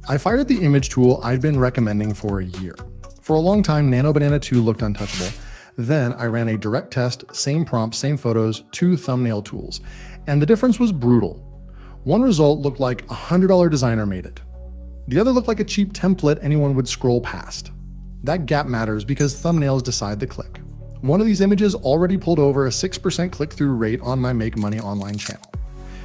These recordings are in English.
I fired the image tool I'd been recommending for a year. For a long time, Nano Banana 2 looked untouchable. Then I ran a direct test, same prompt, same photos, 2 thumbnail tools, and the difference was brutal. One result looked like a $100 designer made it. The other looked like a cheap template anyone would scroll past. That gap matters because thumbnails decide the click. One of these images already pulled over a 6% click-through rate on my Make Money Online channel.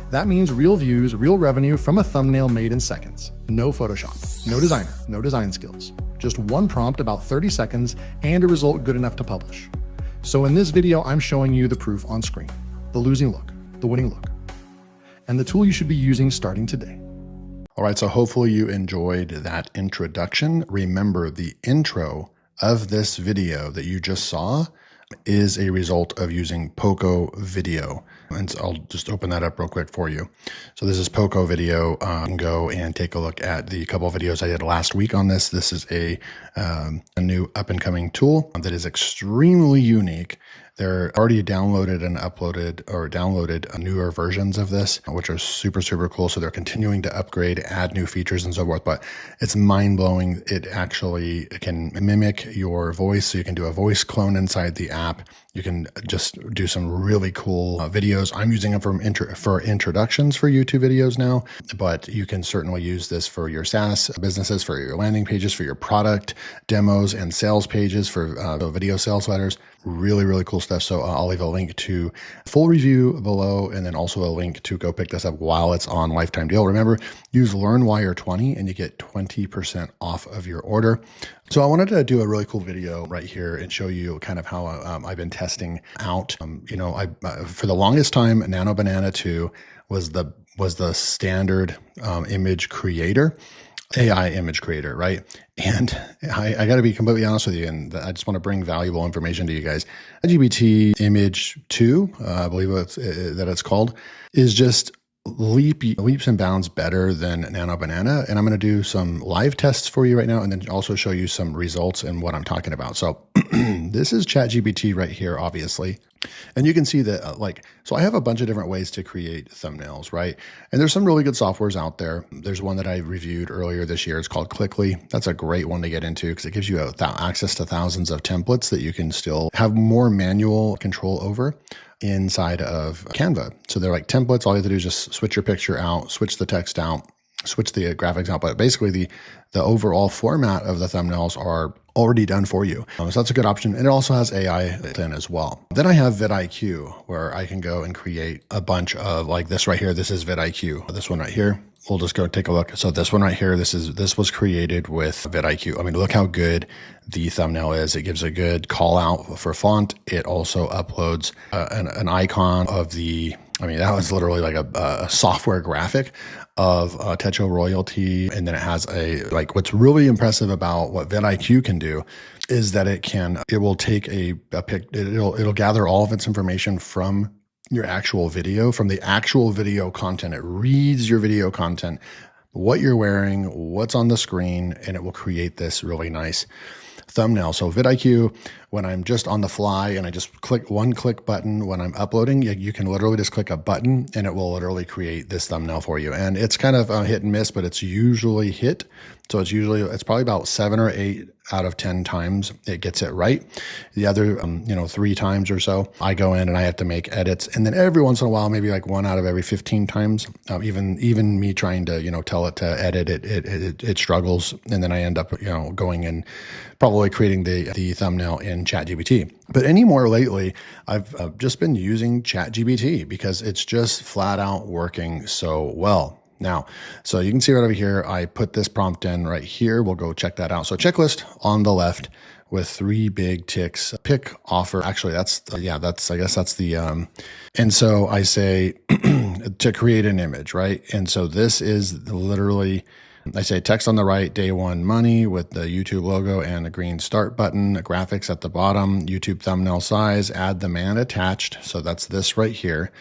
That means real views, real revenue from a thumbnail made in seconds. No Photoshop, no designer, no design skills. Just one prompt, about 30 seconds, and a result good enough to publish. So in this video, I'm showing you the proof on screen, the losing look, the winning look, and the tool you should be using starting today. All right, so hopefully you enjoyed that introduction. Remember, the intro of this video that you just saw is a result of using Poco Video. And so I'll just open that up real quick for you. So this is Poco Video. Go and take a look at the couple of videos I did last week on this. This is a new up and coming tool that is extremely unique. They're already downloaded and downloaded newer versions of this, which are super, super cool. So they're continuing to upgrade, add new features and so forth, but it's mind blowing. It actually can mimic your voice. So you can do a voice clone inside the app. You can just do some really cool videos. I'm using them for introductions for YouTube videos now, but you can certainly use this for your SaaS businesses, for your landing pages, for your product demos and sales pages, for video sales letters. Really, really cool stuff. So I'll leave a link to full review below, and then also a link to go pick this up while it's on lifetime deal. Remember, use LearnWire20 and you get 20% off of your order. So I wanted to do a really cool video right here and show you kind of how I've been testing out. For the longest time, Nano Banana 2 was the standard image creator. AI image creator, right? And I got to be completely honest with you, and I just want to bring valuable information to you guys. ChatGPT Image 2, I believe that it's called, is just leaps and bounds better than Nano Banana. And I'm going to do some live tests for you right now, and then also show you some results and what I'm talking about. So this is ChatGPT right here, obviously. And you can see that so I have a bunch of different ways to create thumbnails, right? And there's some really good softwares out there. There's one that I reviewed earlier this year. It's called Clickly. That's a great one to get into because it gives you access to thousands of templates that you can still have more manual control over inside of Canva. So they're like templates. All you have to do is just switch your picture out, switch the text out, switch the graphics out. But basically the overall format of the thumbnails are already done for you. So that's a good option. And it also has AI in as well. Then I have vidIQ, where I can go and create a bunch of like this right here. This is vidIQ. This one right here. We'll just go take a look. So this one right here, this was created with vidIQ. I mean, look how good the thumbnail is. It gives a good call out for font. It also uploads an icon of that was literally like a software graphic of Techo royalty. And then it has what's really impressive about what vidIQ can do is that it will take it'll gather all of its information from your actual video, from the actual video content. It reads your video content, what you're wearing, what's on the screen, and it will create this really nice thumbnail. So vidIQ, when I'm just on the fly and I just click one click button when I'm uploading, you can literally just click a button and it will literally create this thumbnail for you. And it's kind of a hit and miss, but it's usually hit. So it's probably about 7 or 8 out of 10 times it gets it right. The other, 3 times or so, I go in and I have to make edits. And then every once in a while, maybe like 1 out of every 15 times, even me trying to, tell it to edit it struggles. And then I end up, going and probably creating the thumbnail in ChatGPT. But anymore lately, I've just been using ChatGPT because it's just flat out working so well. Now, so you can see right over here, I put this prompt in right here. We'll go check that out. So checklist on the left with 3 big ticks, pick offer. Actually, I guess that's the, and so I say to create an image, right? And so this is literally, I say text on the right, day 1 money with the YouTube logo and the green start button, graphics at the bottom, YouTube thumbnail size, add the man attached. So that's this right here,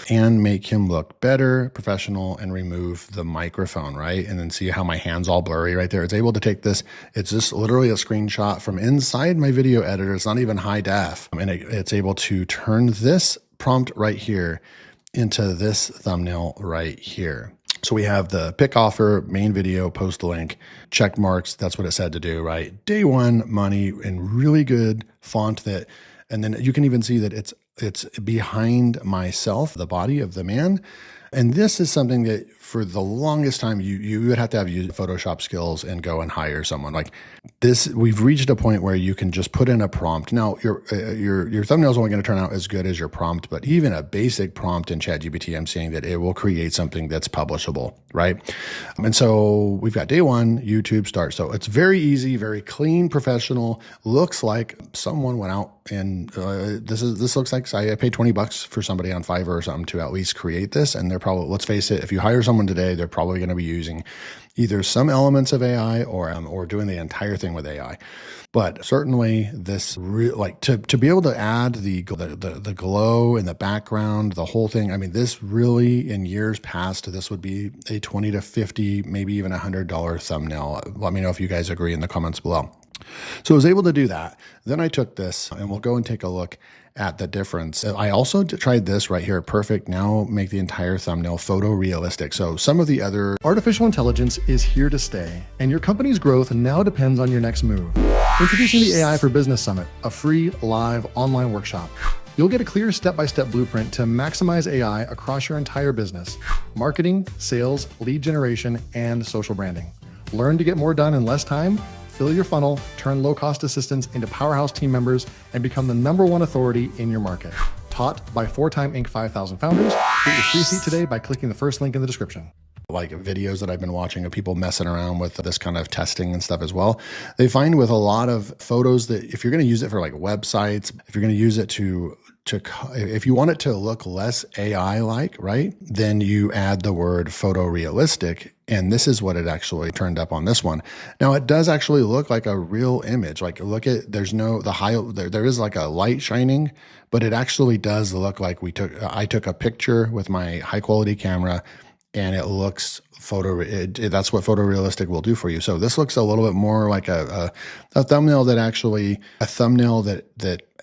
and make him look better, professional, and remove the microphone, right? And then see how my hand's all blurry right there. It's able to take this. It's just literally a screenshot from inside my video editor. It's not even high def. And it's able to turn this prompt right here into this thumbnail right here. So we have the pick offer, main video, post link, check marks. That's what it said to do, right? Day one money in really good font and then you can even see that it's behind myself, the body of the man. And this is something that for the longest time, you would have to have used Photoshop skills and go and hire someone like this. We've reached a point where you can just put in a prompt. Now your thumbnail is only going to turn out as good as your prompt, but even a basic prompt in ChatGPT, I'm seeing that it will create something that's publishable, right? And so we've got day one, YouTube start. So it's very easy, very clean, professional. Looks like someone went out and this looks like I paid $20 for somebody on Fiverr or something to at least create this. And they're probably, let's face it, if you hire someone today, they're probably going to be using either some elements of AI or doing the entire thing with AI. But certainly this to be able to add the glow in the background, the whole thing. I mean, this really in years past, this would be a $20 to $50, maybe even $100 thumbnail. Let me know if you guys agree in the comments below. So I was able to do that. Then I took this and we'll go and take a look at the difference. I also tried this right here. Perfect. Now make the entire thumbnail photorealistic. So some of the other artificial intelligence is here to stay, and your company's growth now depends on your next move. Introducing the AI for Business Summit, a free live online workshop. You'll get a clear step-by-step blueprint to maximize AI across your entire business: marketing, sales, lead generation, and social branding. Learn to get more done in less time, fill your funnel, turn low-cost assistants into powerhouse team members, and become the #1 authority in your market. Taught by 4-time Inc. 5000 founders. Get your free seat today by clicking the first link in the description. Like videos that I've been watching of people messing around with this kind of testing and stuff as well. They find with a lot of photos that if you're going to use it for like websites, if you're going to use it if you want it to look less AI-like, right, then you add the word photorealistic. And this is what it actually turned up on this one. Now it does actually look like a real image. Like look at, there is like a light shining, but it actually does look like I took a picture with my high quality camera and it looks that's what photorealistic will do for you. So this looks a little bit more like a thumbnail that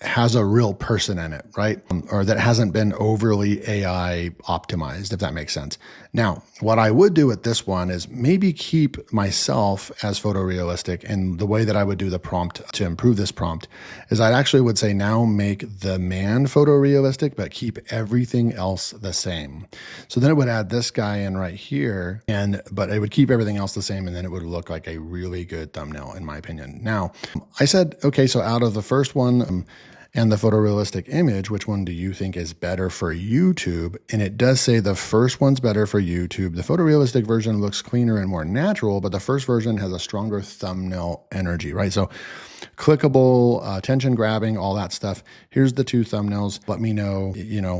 has a real person in it, right? Or that hasn't been overly AI optimized, if that makes sense. Now, what I would do with this one is maybe keep myself as photorealistic, and the way that I would do the prompt to improve this prompt is I actually would say now make the man photorealistic, but keep everything else the same. So then it would add this guy in right here, but it would keep everything else the same, and then it would look like a really good thumbnail, in my opinion. Now, I said, okay, so out of the first one, and the photorealistic image, which one do you think is better for YouTube? And it does say the first one's better for YouTube. The photorealistic version looks cleaner and more natural, but the first version has a stronger thumbnail energy, right? So clickable, attention grabbing, all that stuff. Here's the two thumbnails. Let me know,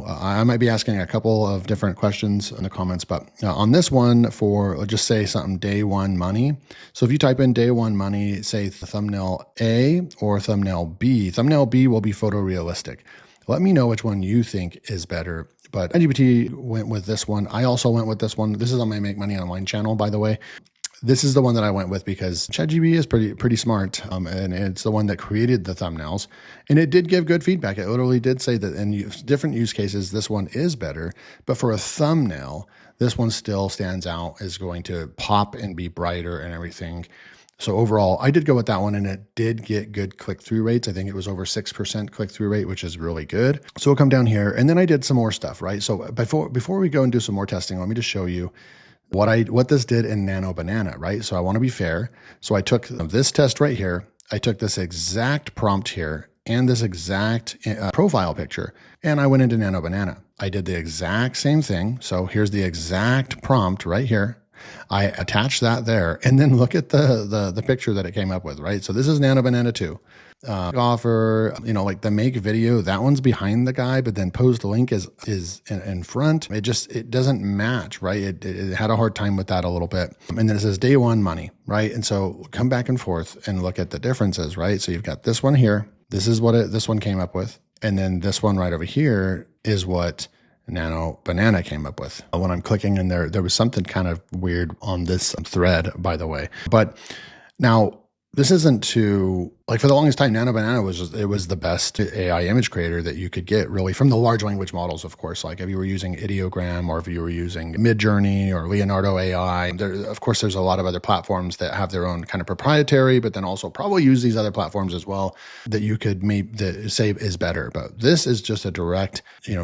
I might be asking a couple of different questions in the comments, but on this one let's just say something day one money. So if you type in day one money, say thumbnail A or thumbnail B will be photorealistic. Let me know which one you think is better. But ChatGPT went with this one. I also went with this one. This is on my Make Money Online channel, by the way. This is the one that I went with because ChatGPT is pretty smart, and it's the one that created the thumbnails, and it did give good feedback. It literally did say that in different use cases, this one is better, but for a thumbnail, this one still stands out, is going to pop and be brighter and everything. So overall, I did go with that one, and it did get good click-through rates. I think it was over 6% click-through rate, which is really good. So we'll come down here, and then I did some more stuff, right? So before we go and do some more testing, let me just show you what this did in Nano Banana, right? So I want to be fair. So I took this test right here. I took this exact prompt here and this exact profile picture, and I went into Nano Banana. I did the exact same thing. So here's the exact prompt right here. I attached that there, and then look at the picture that it came up with, right? So this is Nano Banana 2. Offer, like the make video, that one's behind the guy, but then post link is in front. It doesn't match, right? It had a hard time with that a little bit. And then it says day one money, right? And so come back and forth and look at the differences, right? So you've got this one here. This is what this one came up with. And then this one right over here is what Nano Banana came up with. When I'm clicking in there was something kind of weird on this thread, by the way. But now, this isn't to Like for the longest time, Nano Banana was the best AI image creator that you could get, really, from the large language models, of course. Like if you were using Ideogram, or if you were using Midjourney or Leonardo AI, of course, there's a lot of other platforms that have their own kind of proprietary, but then also probably use these other platforms as well that you could say is better. But this is just a direct,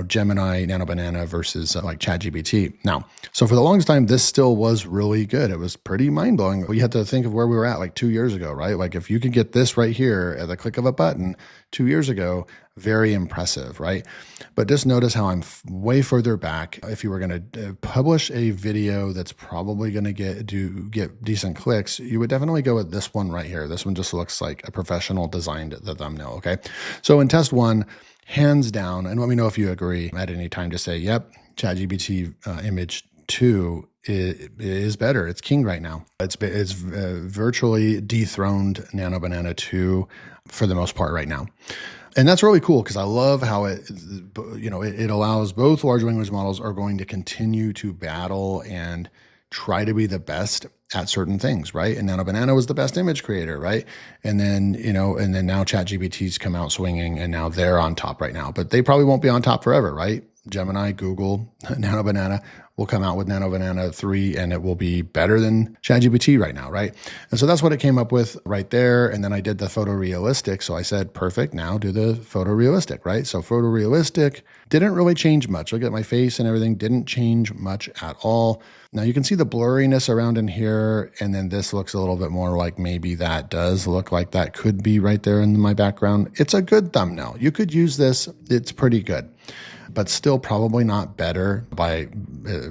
Gemini, Nano Banana versus like ChatGPT. Now, so for the longest time, this still was really good. It was pretty mind blowing. You had to think of where we were at like 2 years ago, right? Like if you could get this right here at the click of a button 2 years ago, very impressive, right? But just notice how I'm way further back. If you were going to publish a video that's probably going to get decent clicks, you would definitely go with this one right here. This one just looks like a professional designed the thumbnail, okay? So in test one, hands down, and let me know if you agree at any time to say, yep, ChatGPT image 2 is better. It's king right now. It's virtually dethroned Nano Banana 2 for the most part right now. And that's really cool because I love how it allows both large language models are going to continue to battle and try to be the best at certain things, right? And Nano Banana was the best image creator, right? And then, now ChatGPT's come out swinging and now they're on top right now, but they probably won't be on top forever, right? Gemini, Google, Nano Banana will come out with Nano Banana 3 and it will be better than ChatGPT right now, right? And so that's what it came up with right there. And then I did the photorealistic. So I said, perfect, now do the photorealistic, right? So photorealistic didn't really change much. Look at my face and everything, didn't change much at all. Now you can see the blurriness around in here. And then this looks a little bit more like maybe that does look like that could be right there in my background. It's a good thumbnail. You could use this. It's pretty good, but still probably not better by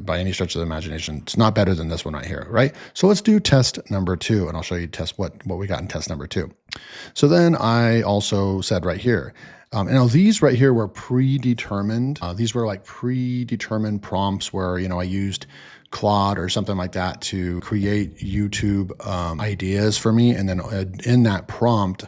any stretch of the imagination. It's not better than this one right here, right? So let's do test number 2, and I'll show you what we got in test number 2. So then I also said right here, now these right here were predetermined. These were like predetermined prompts where, I used Claude or something like that to create YouTube ideas for me. And then in that prompt,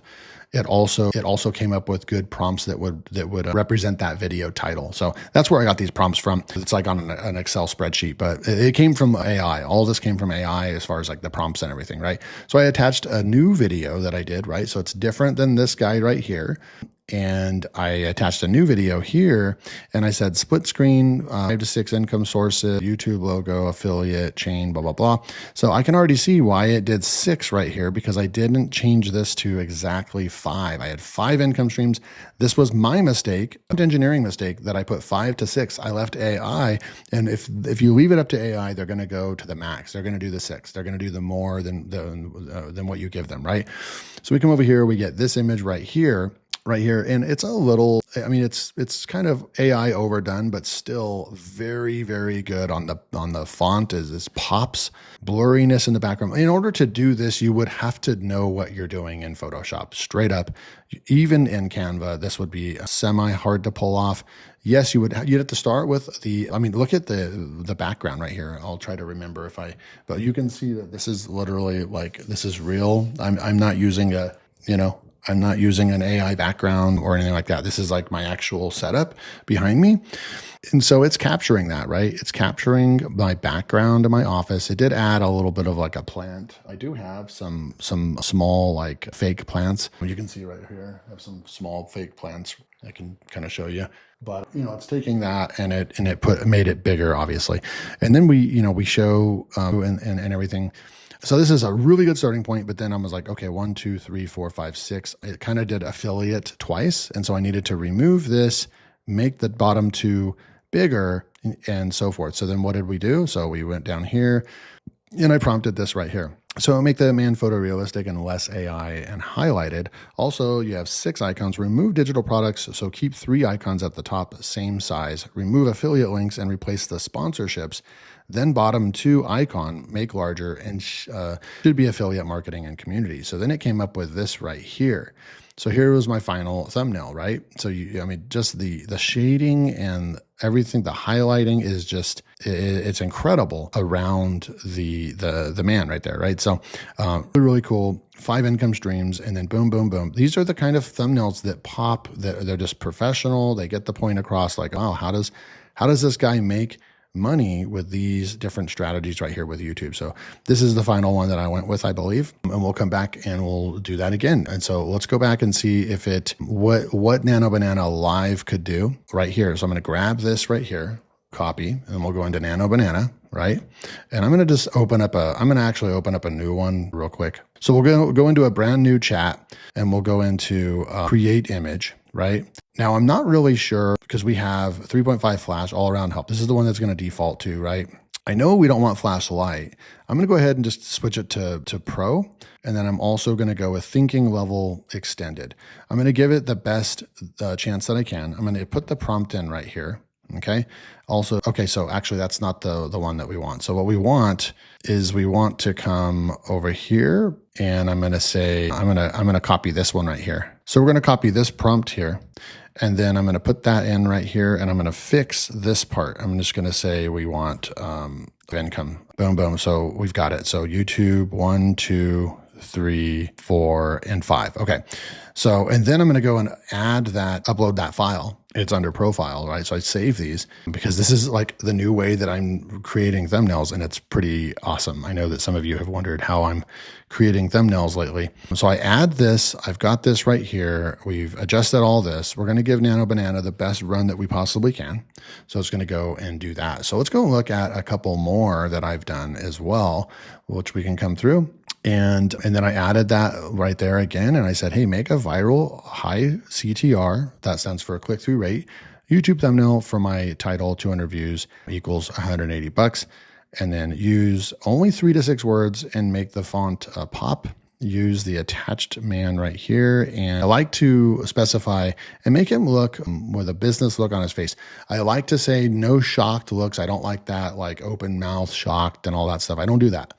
it also came up with good prompts that would represent that video title. So that's where I got these prompts from. It's like on an Excel spreadsheet, but it came from AI. All this came from AI as far as like the prompts and everything, right? So I attached a new video that I did, right? So it's different than this guy right here. And I attached a new video here and I said split screen, 5 to 6 income sources, YouTube logo, affiliate, chain, blah, blah, blah. So I can already see why it did 6 right here because I didn't change this to exactly 5. I had 5 income streams. This was my mistake, engineering mistake, that I put 5 to 6. I left AI. And if you leave it up to AI, they're going to go to the max. They're going to do the 6. They're going to do the more than what you give them, right? So we come over here, we get this image right here. And it's a little, it's kind of AI overdone, but still very, very good on the font is pops, blurriness in the background. In order to do this, you would have to know what you're doing in Photoshop straight up. Even in Canva, this would be semi hard to pull off. Yes, you'd have to start with look at the background right here. I'll try to remember but you can see that this is literally like, this is real. I'm not using I'm not using an AI background or anything like that. This is like my actual setup behind me. And so it's capturing that, right? It's capturing my background in my office. It did add a little bit of like a plant. I do have some small like fake plants. You can see right here, I have some small fake plants. I can kind of show you, but it's taking that and it made it bigger, obviously. And then we show and everything. So this is a really good starting point, but then I was like, okay, 1, 2, 3, 4, 5, 6. It kind of did affiliate twice. And so I needed to remove this, make the bottom 2 bigger and so forth. So then what did we do? So we went down here and I prompted this right here. So make the man photorealistic and less AI and highlighted. Also, you have 6 icons, remove digital products. So keep 3 icons at the top, same size, remove affiliate links and replace the sponsorships. Then bottom 2 icon, make larger and should be affiliate marketing and community. So then it came up with this right here. So here was my final thumbnail, right? So just the shading and everything, the highlighting is just, it's incredible around the man right there, right? So really cool. 5 income streams and then boom, boom, boom. These are the kind of thumbnails that pop, that they're just professional. They get the point across like, oh, how does this guy make money with these different strategies right here with YouTube. So this is the final one that I went with, I believe, and we'll come back and we'll do that again. And so let's go back and see if what Nano Banana Live could do right here. So I'm going to grab this right here, copy, and we'll go into Nano Banana, right? And I'm going to just I'm going to actually open up a new one real quick. So we'll go into a brand new chat and we'll go into create image, right? Now I'm not really sure because we have 3.5 flash all around help. This is the one that's going to default to, right? I know we don't want flashlight. I'm going to go ahead and just switch it to Pro. And then I'm also going to go with thinking level extended. I'm going to give it the best chance that I can. I'm going to put the prompt in right here. Okay. Also, okay. So actually that's not the one that we want. So what we want is we want to come over here and I'm going to say, I'm going to copy this one right here. So we're going to copy this prompt here. And then I'm going to put that in right here and I'm going to fix this part. I'm just going to say we want income. Boom, boom. So we've got it. So YouTube 1, 2, 3, 4, and 5. Okay. So, and then I'm going to go and upload that file. It's under profile, right? So I save these because this is like the new way that I'm creating thumbnails and it's pretty awesome. I know that some of you have wondered how I'm creating thumbnails lately. So I add this, I've got this right here. We've adjusted all this. We're going to give Nano Banana the best run that we possibly can. So it's going to go and do that. So let's go look at a couple more that I've done as well, which we can come through. And then I added that right there again. And I said, hey, make a viral high CTR. That stands for click-through rate. YouTube thumbnail for my title, 200 views equals $180. And then use only 3 to 6 words and make the font pop. Use the attached man right here. And I like to specify and make him look with a business look on his face. I like to say no shocked looks. I don't like that, like open mouth shocked and all that stuff. I don't do that.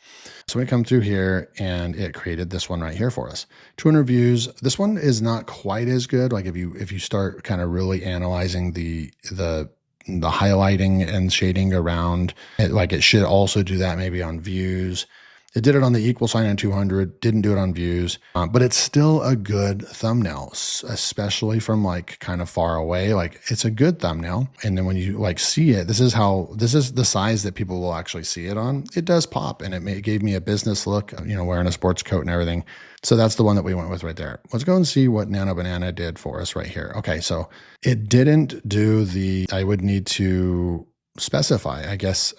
So we come through here and it created this one right here for us. 200 views. This one is not quite as good. Like if you start kind of really analyzing the highlighting and shading around it, like it should also do that maybe on views. It did it on the equal sign on 200, didn't do it on views, but it's still a good thumbnail, especially from like kind of far away. Like it's a good thumbnail. And then when you like see it, this is the size that people will actually see it on. It does pop and it gave me a business look, wearing a sports coat and everything. So that's the one that we went with right there. Let's go and see what Nano Banana did for us right here. Okay. So it didn't do I would need to specify, I guess,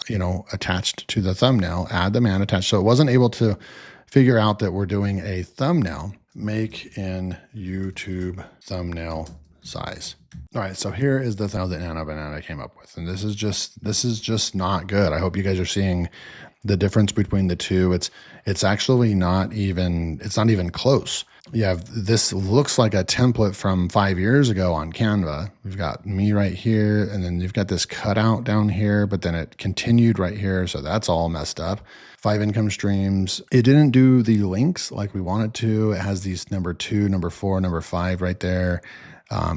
attached to the thumbnail, add the man attached. So it wasn't able to figure out that we're doing a thumbnail. Make in YouTube thumbnail size. All right, so here is the thumbnail that Nano Banana came up with. And this is just not good. I hope you guys are seeing the difference between the two. It's actually not even close. This looks like a template from 5 years ago on Canva. We've got me right here, and then you've got this cutout down here, but then it continued right here. So that's all messed up. 5 income streams. It didn't do the links like we wanted to. It has these number 2, number 4, number 5 right there.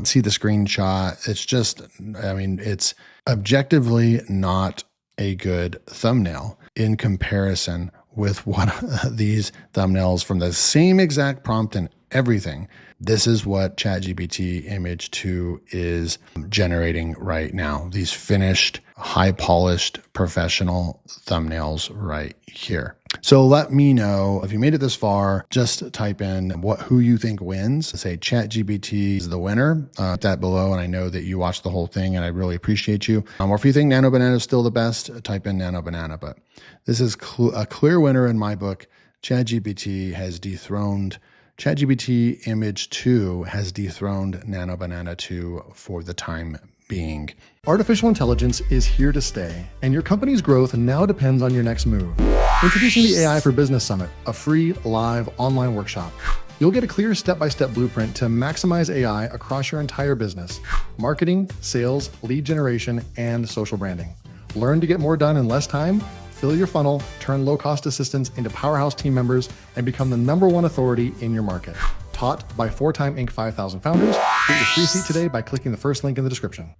See the screenshot. It's just, it's objectively not a good thumbnail in comparison with what these thumbnails from the same exact prompt and everything. This is what ChatGPT Image 2 is generating right now. These finished, high polished, professional thumbnails right here. So let me know if you made it this far. Just type in who you think wins. Say ChatGPT is the winner. That below, and I know that you watched the whole thing, and I really appreciate you. Or if you think Nano Banana is still the best, type in Nano Banana. But this is a clear winner in my book. ChatGPT Image 2 has dethroned Nano Banana 2 for the time being. Artificial intelligence is here to stay, and your company's growth now depends on your next move. Introducing the AI for Business Summit, a free live online workshop. You'll get a clear step-by-step blueprint to maximize AI across your entire business: marketing, sales, lead generation, and social branding. Learn to get more done in less time, fill your funnel, turn low-cost assistants into powerhouse team members, and become the #1 authority in your market. Taught by 4-time Inc. 5000 founders. Get your free seat today by clicking the first link in the description.